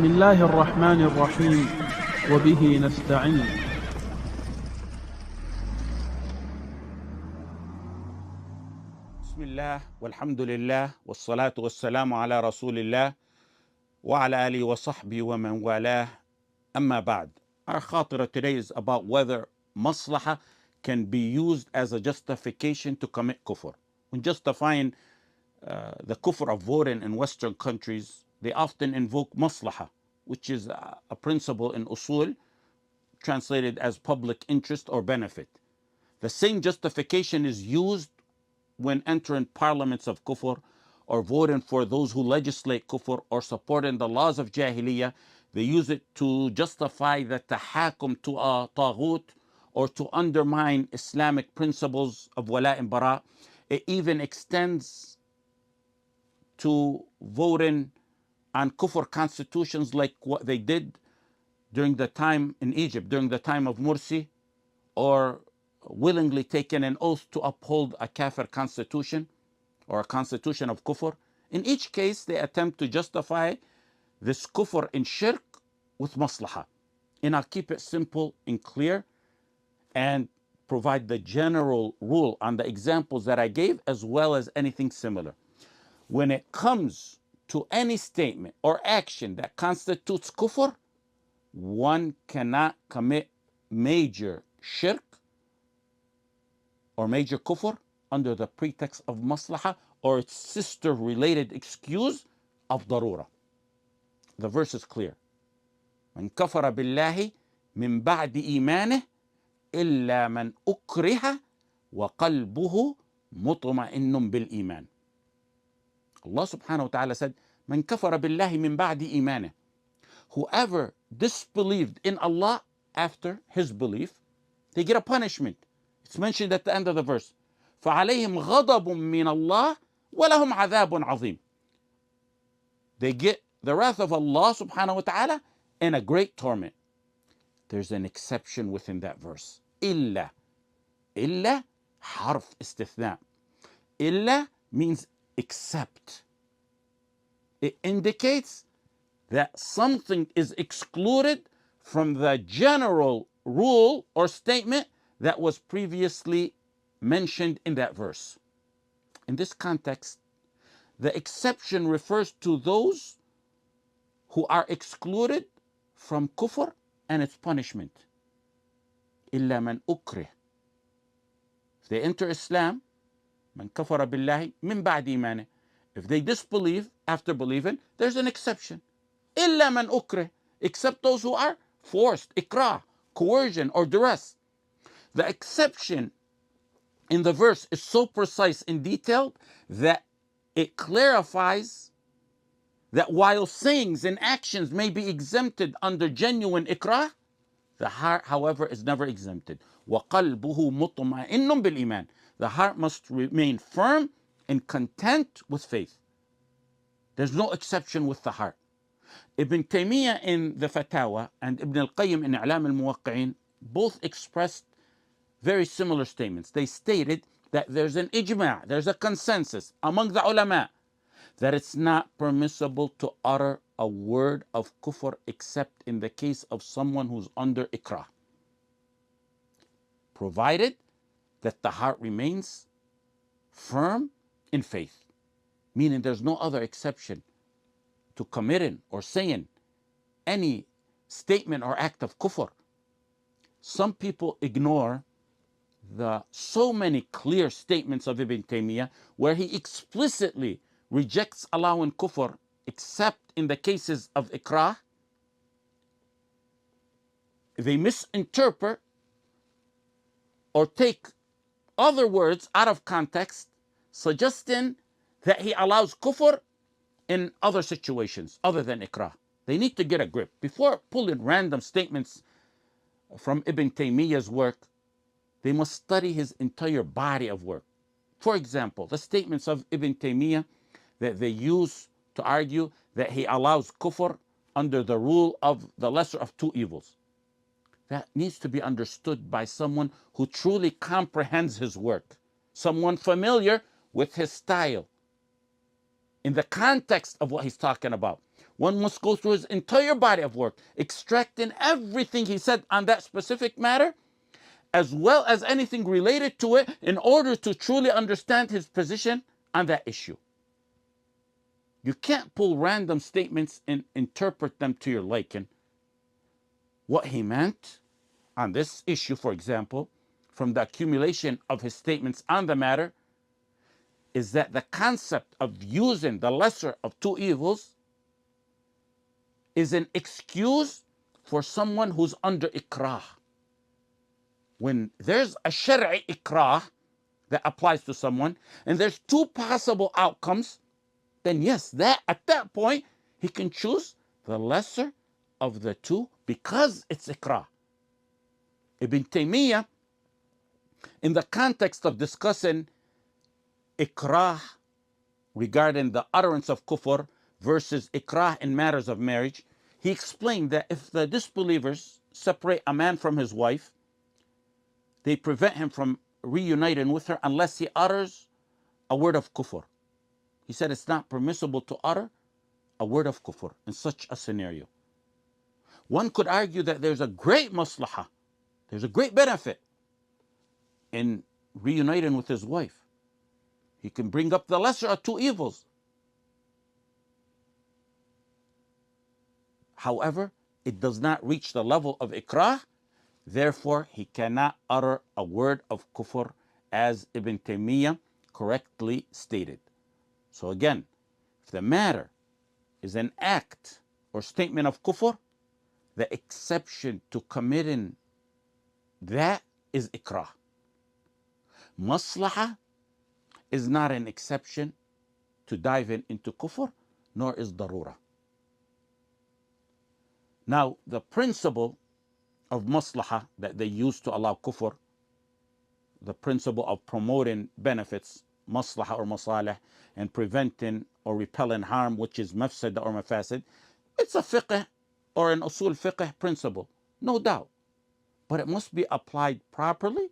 بسم الله الرحمن الرحيم وبه نستعين. بسم الله والحمد لله والصلاة والسلام على رسول الله وعلى آله وصحبه ومن والاه. أما بعد, our khatira today is about whether maslahah can be used as a justification to commit kufr. When justifying the kufr of voting in Western countries, they often invoke maslahah, which is a principle in usul translated as public interest or benefit. The same justification is used when entering parliaments of kufr or voting for those who legislate kufr or supporting the laws of jahiliyyah. They use it to justify the tahakum to a taghut or to undermine Islamic principles of wala and bara. It even extends to voting on kufr constitutions like what they did during the time in Egypt, during the time of Morsi, or willingly taking an oath to uphold a kafir constitution or a constitution of kufr. In each case, they attempt to justify this kufr in shirk with maslahah. And I'll keep it simple and clear and provide the general rule on the examples that I gave as well as anything similar. When it comes to any statement or action that constitutes kufr, one cannot commit major shirk or major kufr under the pretext of maslahah or its sister related excuse of darura. The verse is clear. من كفر بالله من بعد إيمانه إلا من أكره وقلبه مطمئن بالإيمان. Allah subhanahu wa ta'ala said, من كفر بالله من بعد إيمانه. Whoever disbelieved in Allah after his belief, they get a punishment. It's mentioned at the end of the verse. فَعَلَيْهِمْ غَضَبٌ مِّنَ اللَّهِ وَلَهُمْ عَذَابٌ عَظِيمٌ. They get the wrath of Allah subhanahu wa ta'ala and a great torment. There's an exception within that verse. إِلَّا. إِلَّا حرف استثناء. إِلَّا means except. It indicates that something is excluded from the general rule or statement that was previously mentioned in that verse. In this context, the exception refers to those who are excluded from kufr and its punishment. إِلَّا مَنْ أُكْرِهِ. If they enter Islam, مَنْ كَفَرَ بِاللَّهِ مِنْ بَعْدِ إِيمَانِهِ. If they disbelieve after believing, there's an exception. إِلَّا مَنْ أُكْرِهِ. Except those who are forced, ikrah, coercion or duress. The exception in the verse is so precise and detailed that it clarifies that while sayings and actions may be exempted under genuine ikrah, the heart, however, is never exempted. وَقَلْبُهُ مُطْمَئِنٌ بِالْإِيمَانِ. The heart must remain firm and content with faith. There's no exception with the heart. Ibn Taymiyyah in the Fatawa and Ibn al-Qayyim in I'lam al-Muwaqqi'in both expressed very similar statements. They stated that there's an ijma', there's a consensus among the ulama that it's not permissible to utter a word of kufr except in the case of someone who's under ikrah, provided that the heart remains firm in faith, meaning there's no other exception to committing or saying any statement or act of kufr. Some people ignore the so many clear statements of Ibn Taymiyyah where he explicitly rejects allowing kufr except in the cases of ikrah. They misinterpret or take other words out of context, suggesting that he allows kufr in other situations other than ikrah. They need to get a grip. Before pulling random statements from Ibn Taymiyyah's work, they must study his entire body of work. For example, the statements of Ibn Taymiyyah that they use to argue that he allows kufr under the rule of the lesser of two evils. That needs to be understood by someone who truly comprehends his work, someone familiar with his style. in the context of what he's talking about. One must go through his entire body of work, extracting everything he said on that specific matter, as well as anything related to it, in order to truly understand his position on that issue. You can't pull random statements and interpret them to your liking. What he meant on this issue, for example, from the accumulation of his statements on the matter, is that the concept of using the lesser of two evils is an excuse for someone who's under ikrah. When there's a shar'i ikrah that applies to someone, and there's two possible outcomes, then yes, that at that point, he can choose the lesser of the two because it's ikrah. Ibn Taymiyyah, in the context of discussing ikrah regarding the utterance of kufr versus ikrah in matters of marriage, he explained that if the disbelievers separate a man from his wife, they prevent him from reuniting with her unless he utters a word of kufr. He said it's not permissible to utter a word of kufr in such a scenario. One could argue that there's a great maslahah, there's a great benefit in reuniting with his wife. He can bring up the lesser of two evils. However, it does not reach the level of ikrah, therefore he cannot utter a word of kufr, as Ibn Taymiyyah correctly stated. So again, if the matter is an act or statement of kufr, the exception to committing that is ikrah. Maslahah is not an exception to diving into kufr, nor is darura. Now, the principle of maslahah that they use to allow kufr, the principle of promoting benefits, maslahah or masalih, and preventing or repelling harm, which is mafsada or mafasid, it's a fiqh or an usul fiqh principle, no doubt. But it must be applied properly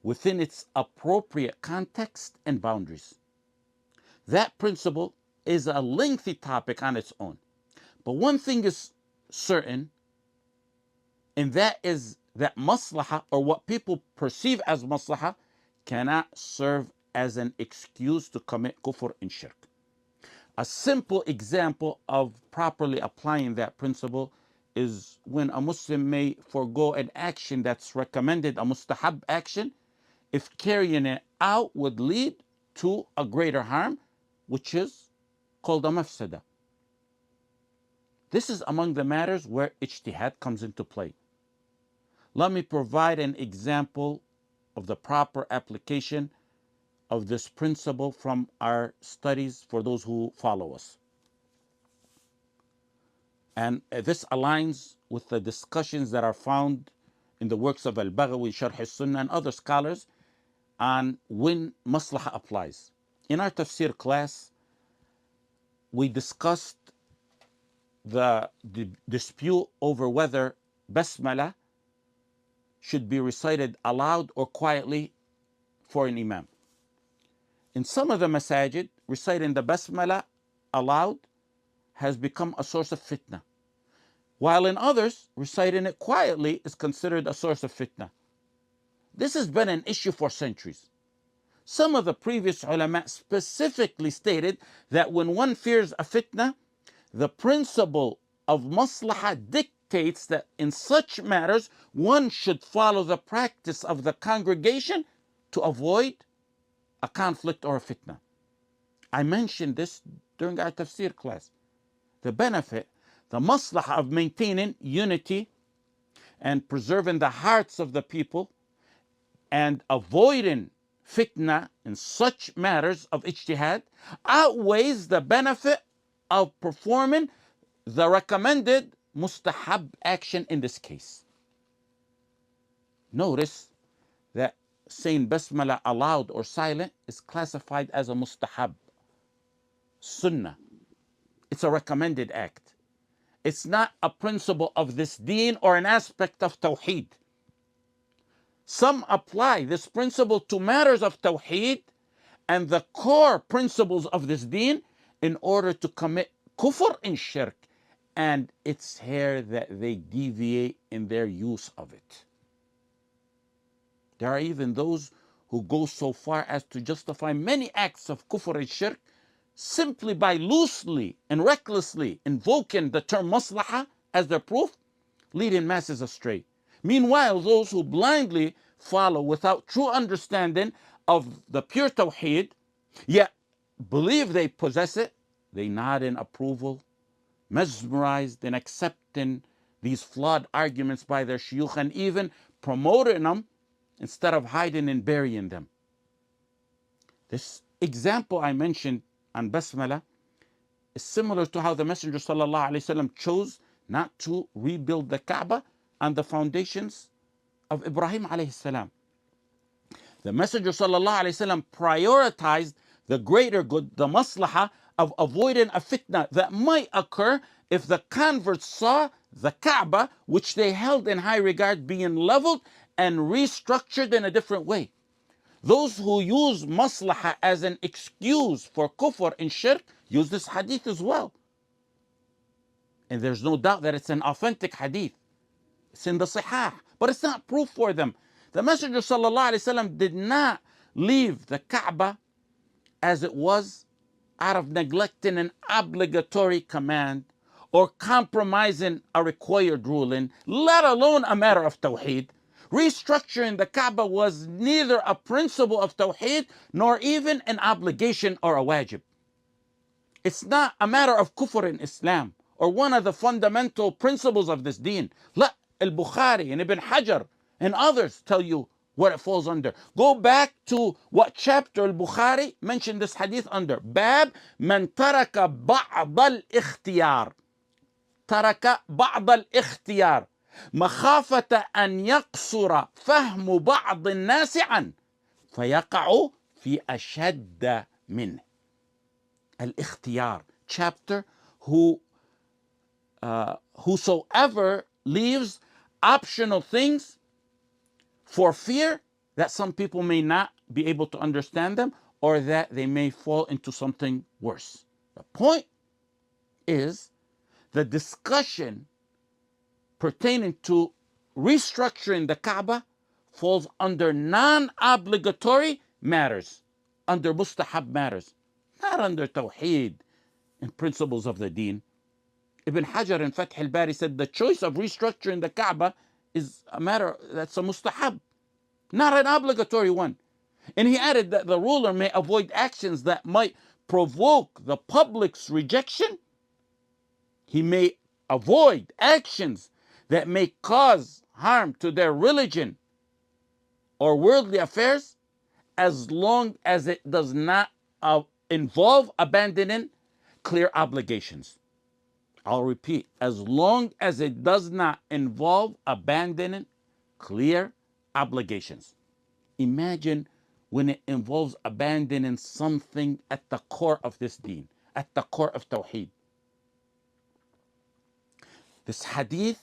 within its appropriate context and boundaries. That principle is a lengthy topic on its own. But one thing is certain, and that is that maslahah, or what people perceive as maslahah, cannot serve as an excuse to commit kufr and shirk. A simple example of properly applying that principle is when a Muslim may forego an action that's recommended, a mustahab action, if carrying it out would lead to a greater harm, which is called a mafsada. This is among the matters where ijtihad comes into play. Let me provide an example of the proper application of this principle from our studies for those who follow us. And this aligns with the discussions that are found in the works of Al-Baghawi, Sharh al-Sunnah, and other scholars on when maslahah applies. In our tafsir class, we discussed the dispute over whether basmalah should be recited aloud or quietly for an imam. In some of the masajid, reciting the basmalah aloud has become a source of fitna, while in others, reciting it quietly is considered a source of fitna. This has been an issue for centuries. Some of the previous ulama specifically stated that when one fears a fitna, the principle of maslahah dictates that in such matters one should follow the practice of the congregation to avoid a conflict or a fitna. I mentioned this during our tafsir class. The benefit, the maslahah of maintaining unity and preserving the hearts of the people and avoiding fitna in such matters of ijtihad outweighs the benefit of performing the recommended mustahab action in this case. Notice that saying basmalah aloud or silent is classified as a mustahab, sunnah. It's a recommended act. It's not a principle of this deen or an aspect of Tawheed. Some apply this principle to matters of Tawheed, and the core principles of this deen in order to commit kufr and shirk. And it's here that they deviate in their use of it. There are even those who go so far as to justify many acts of kufr and shirk simply by loosely and recklessly invoking the term maslahah as their proof, leading masses astray. Meanwhile, those who blindly follow without true understanding of the pure Tawheed, yet believe they possess it, they nod in approval, mesmerized in accepting these flawed arguments by their shuyukh and even promoting them instead of hiding and burying them. This example I mentioned on Basmala is similar to how the Messenger ﷺ chose not to rebuild the Kaaba on the foundations of Ibrahim alayhi salam. The Messenger ﷺ prioritized the greater good, the maslahah of avoiding a fitna that might occur if the converts saw the Kaaba, which they held in high regard, being leveled and restructured in a different way. Those who use maslahah as an excuse for kufr and shirk use this hadith as well. And there's no doubt that it's an authentic hadith. It's in the Sahih, but it's not proof for them. The Messenger ﷺ did not leave the Kaaba as it was out of neglecting an obligatory command or compromising a required ruling, let alone a matter of Tawheed. Restructuring the Kaaba was neither a principle of Tawheed nor even an obligation or a wajib. It's not a matter of kufr in Islam or one of the fundamental principles of this deen. Let Al-Bukhari and Ibn Hajar and others tell you what it falls under. Go back to what chapter Al-Bukhari mentioned this hadith under. Bab man taraka ba'd al-ikhtiyar. Taraka ba'd al-ikhtiyar. مخافة أن يقصر فهم بعض الناس عنه فيقع في أشد منه. Al-Ikhtiyar chapter, whosoever leaves optional things for fear that some people may not be able to understand them or that they may fall into something worse. The point is the discussion pertaining to restructuring the Kaaba falls under non-obligatory matters, under mustahab matters, not under Tawheed and principles of the deen. Ibn Hajar in Fath al-Bari said the choice of restructuring the Kaaba is a matter that's a mustahab, not an obligatory one. And he added that the ruler may avoid actions that might provoke the public's rejection. He may avoid actions that may cause harm to their religion or worldly affairs as long as it does not involve abandoning clear obligations. I'll repeat, as long as it does not involve abandoning clear obligations. Imagine when it involves abandoning something at the core of this deen, at the core of Tawheed. This hadith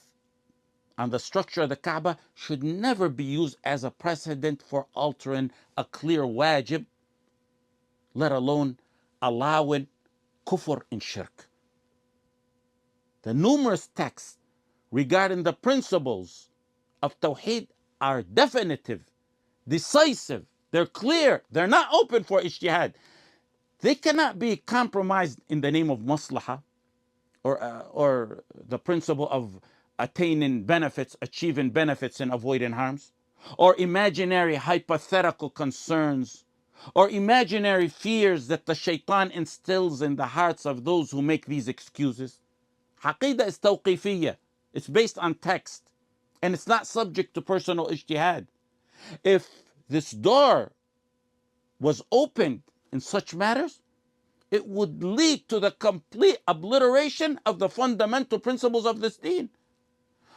on the structure of the Kaaba should never be used as a precedent for altering a clear wajib, let alone allowing kufr and shirk. The numerous texts regarding the principles of Tawheed are definitive, decisive, they're clear, they're not open for ijtihad. They cannot be compromised in the name of maslahah or the principle of attaining benefits, achieving benefits and avoiding harms, or imaginary hypothetical concerns, or imaginary fears that the shaitan instills in the hearts of those who make these excuses. Haqidah is tawqifiyya. It's based on text, and it's not subject to personal ijtihad. If this door was opened in such matters, it would lead to the complete obliteration of the fundamental principles of this deen.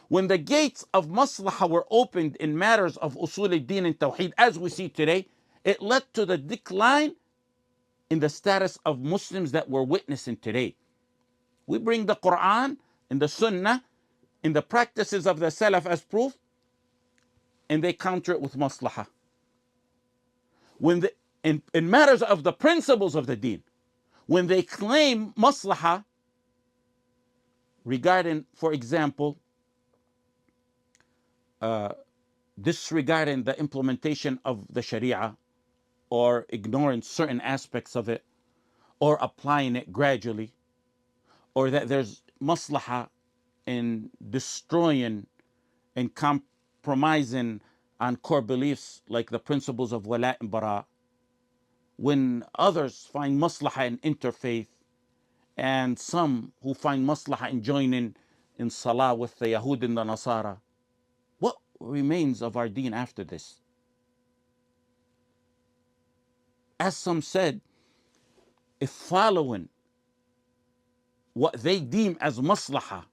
When the gates of maslahah were opened in matters of usul al-din and Tawheed, as we see today, it led to the decline in the status of Muslims that we're witnessing today. We bring the Quran and the Sunnah and the practices of the Salaf as proof, and they counter it with maslahah. When in matters of the principles of the deen, when they claim maslahah regarding, for example, disregarding the implementation of the Sharia, or ignoring certain aspects of it, or applying it gradually, or that there's maslahah in destroying and compromising on core beliefs like the principles of wala and bara, when others find maslahah in interfaith, and some who find maslahah in joining in salah with the Yahud and the Nasara, what remains of our deen after this? As some said, if following what they deem as maslahah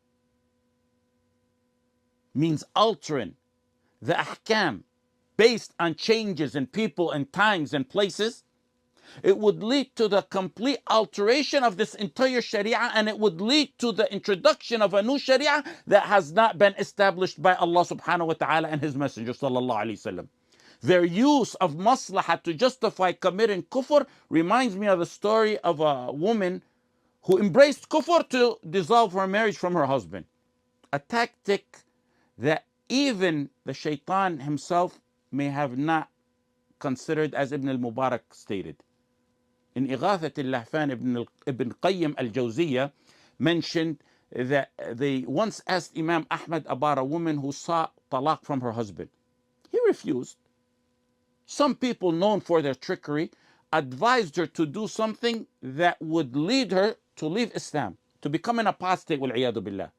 means altering the ahkam based on changes in people and times and places, it would lead to the complete alteration of this entire Sharia, and it would lead to the introduction of a new Sharia that has not been established by Allah subhanahu wa ta'ala and His Messenger sallallahu alayhi wasallam. Their use of maslahah to justify committing kufr reminds me of the story of a woman who embraced kufr to dissolve her marriage from her husband. A tactic that even the shaitan himself may have not considered, as Ibn al-Mubarak stated. In Ighathat al-Lahfan, Ibn Qayyim al-Jawziyah mentioned that they once asked Imam Ahmad about a woman who sought talaq from her husband. He refused. Some people known for their trickery advised her to do something that would lead her to leave Islam, to become an apostate, wal-'iyadu billah.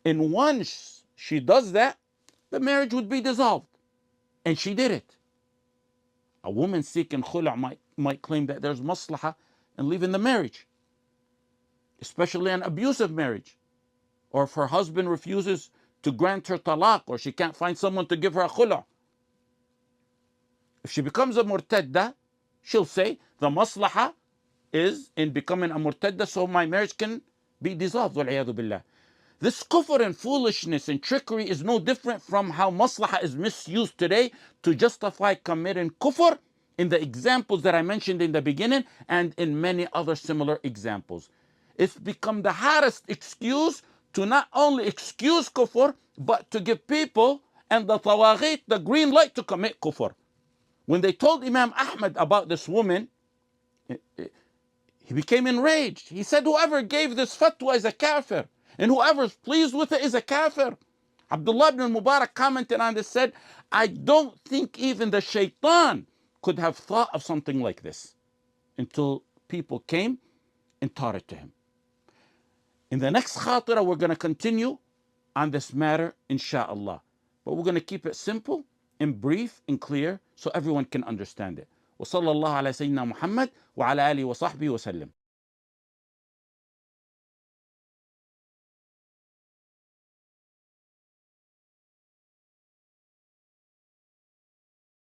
And once she does that, the marriage would be dissolved. And she did it. A woman seeking khula' might claim that there's maslahah in leaving the marriage, especially an abusive marriage, or if her husband refuses to grant her talaq, or she can't find someone to give her a khula'. If she becomes a murtadda, she'll say the maslahah is in becoming a murtadda so my marriage can be dissolved, wal-'iyadu billah. This kufr and foolishness and trickery is no different from how maslahah is misused today to justify committing kufr, in the examples that I mentioned in the beginning and in many other similar examples. It's become the hardest excuse to not only excuse kufr, but to give people and the tawaghit the green light to commit kufr. When they told Imam Ahmad about this woman, he became enraged. He said, whoever gave this fatwa is a kafir, and whoever is pleased with it is a kafir. Abdullah ibn Mubarak commented on this, said, I don't think even the shaitan could have thought of something like this until people came and taught it to him. In the next khatira, we're going to continue on this matter, insha'Allah. But we're going to keep it simple and brief and clear so everyone can understand it. وصلى الله على سيدنا محمد وعلى آله وصحبه وسلم.